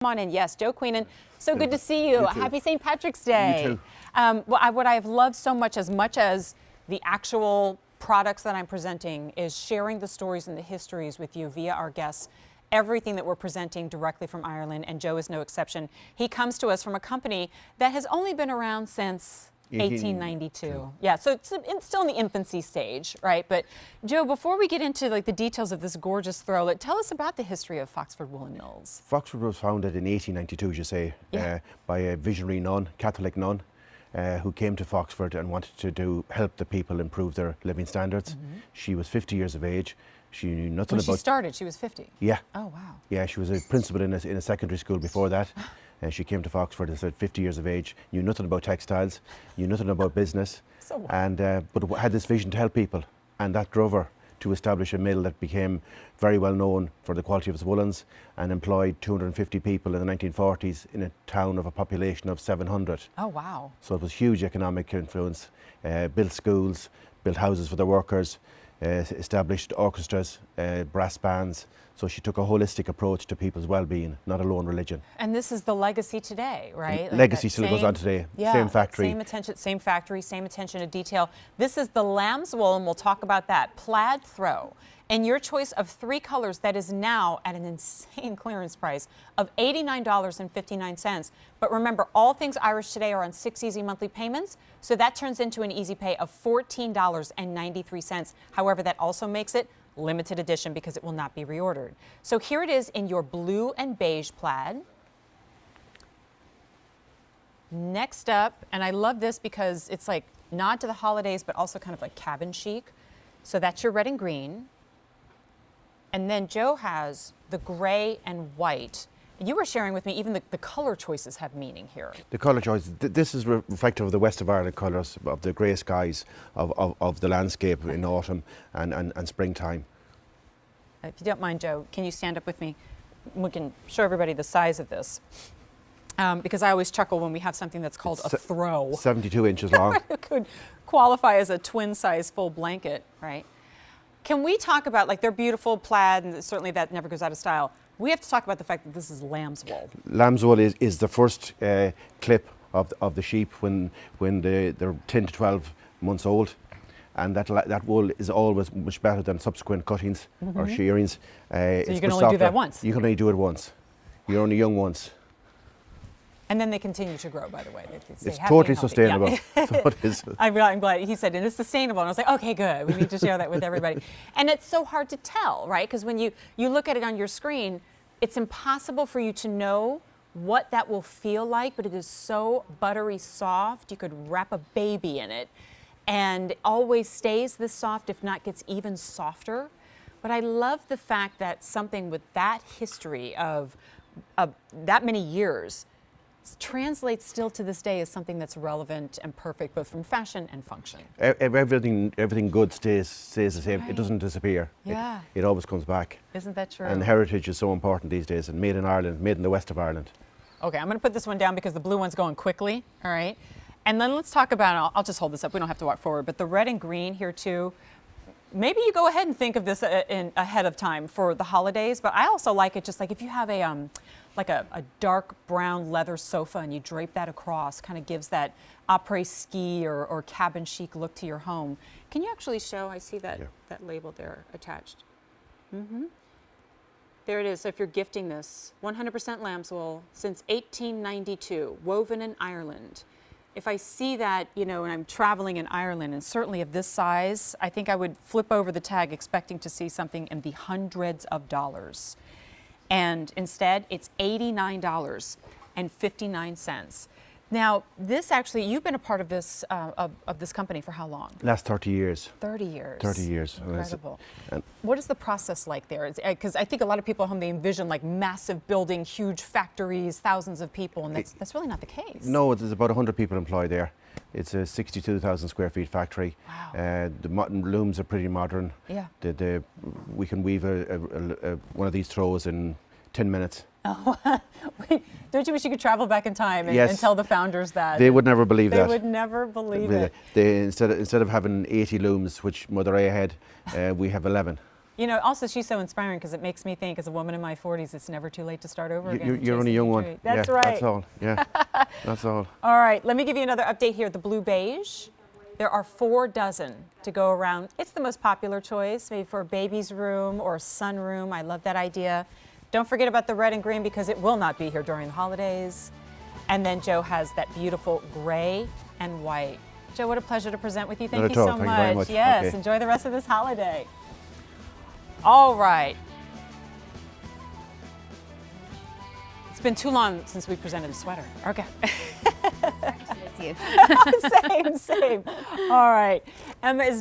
Come on in. Yes, Joe Queenan. So good to see you. Happy St. Patrick's Day. You too. What I've loved so much as the actual products that I'm presenting is sharing the stories and the histories with you via our guests. Everything that we're presenting directly from Ireland, and Joe is no exception. He comes to us from a company that has only been around since 1892. Yeah, so it's still in the infancy stage, right? But Joe, before we get into like the details of this gorgeous throw, tell us about the history of Foxford Woollen Mills. Foxford was founded in 1892, as you say, by a visionary nun, Catholic nun, who came to Foxford and wanted to help the people improve their living standards. She was 50 years of age. She knew nothing about... When she started, she was 50? Yeah. Oh, wow. Yeah, she was a principal in a secondary school before that. She came to Foxford and said 50 years of age, knew nothing about textiles, knew nothing about business, but had this vision to help people, and that drove her to establish a mill that became very well known for the quality of its woolens and employed 250 people in the 1940s in a town of a population of 700. Oh, wow. So it was huge economic influence, built schools, built houses for their workers, established orchestras, brass bands. So she took a holistic approach to people's well-being, not a lone religion. And this is the legacy today, right? Legacy still goes on today. Yeah, same factory. Same attention, same factory, same attention to detail. This is the Lambswool, and we'll talk about that. Plaid throw. And your choice of 3 colors that is now at an insane clearance price of $89.59. But remember, all things Irish today are on 6 easy monthly payments, so that turns into an easy pay of $14.93. However, that also makes it limited edition because it will not be reordered. So here it is in your blue and beige plaid. Next up, and I love this because it's like nod to the holidays, but also kind of like cabin chic. So that's your red and green. And then Joe has the gray and white. You were sharing with me even the color choices have meaning here. The colour choice, this is reflective of the West of Ireland colours, of the grey skies, of the landscape in autumn and springtime. If you don't mind, Joe, can you stand up with me? We can show everybody the size of this. Because I always chuckle when we have something that's called a throw. 72 inches long. It could qualify as a twin size full blanket, right? Can we talk about, like, they're beautiful plaid, and certainly that never goes out of style. We have to talk about the fact that this is lambswool. Lambswool is the first clip of the sheep when they're 10 to 12 months old, and that wool is always much better than subsequent cuttings or shearings. So you can only do that once? You can only do it once. You're only young once. And then they continue to grow, by the way. It's totally sustainable. Yeah. So it is. I'm glad he said, and it's sustainable. And I was like, okay, good. We need to share that with everybody. And it's so hard to tell, right? Because when you look at it on your screen, it's impossible for you to know what that will feel like, but it is so buttery soft. You could wrap a baby in it, and it always stays this soft, if not gets even softer. But I love the fact that something with that history of that many years translates still to this day as something that's relevant and perfect, both from fashion and function. Everything good stays the same. Right. It doesn't disappear. Yeah. It always comes back. Isn't that true? And heritage is so important these days, and made in Ireland, made in the west of Ireland. Okay, I'm going to put this one down because the blue one's going quickly, all right? And then let's talk about, I'll just hold this up, we don't have to walk forward, but the red and green here too. Maybe you go ahead and think of this ahead of time for the holidays, but I also like it just like if you have a dark brown leather sofa and you drape that across, kind of gives that après-ski or cabin chic look to your home. Can you actually show? I see that label there attached. There it is. So if you're gifting this, 100% lambswool since 1892, woven in Ireland. If I see that, and I'm traveling in Ireland, and certainly of this size, I think I would flip over the tag expecting to see something in the hundreds of dollars. And instead, it's $89.59. Now, this actually, you've been a part of this of this company for how long? Last 30 years. 30 years. 30 years. Incredible. What is the process like there? Because I think a lot of people at home, they envision like massive building, huge factories, thousands of people, and that's really not the case. No, there's about 100 people employed there. It's a 62,000 square feet factory. Wow. The looms are pretty modern. Yeah. We can weave one of these throws in 10 minutes. Oh, don't you wish you could travel back in time and, Yes. and tell the founders that? They would never believe that. They would never believe it. Instead of having 80 looms, which Mother A had, we have 11. You know, also she's so inspiring because it makes me think, as a woman in my 40s, it's never too late to start over again. You're only a young one. Dream. That's yeah, right. That's all. Yeah, that's all. All right, let me give you another update here. The blue beige. There are 4 dozen to go around. It's the most popular choice, maybe for a baby's room or a sunroom. I love that idea. Don't forget about the red and green because it will not be here during the holidays. And then Joe has that beautiful gray and white. Joe, what a pleasure to present with you. Thank you so Thank you very much. Yes, Okay. enjoy the rest of this holiday. All right. It's been too long since we presented the sweater. Okay. Miss you. Same. All right. Emma is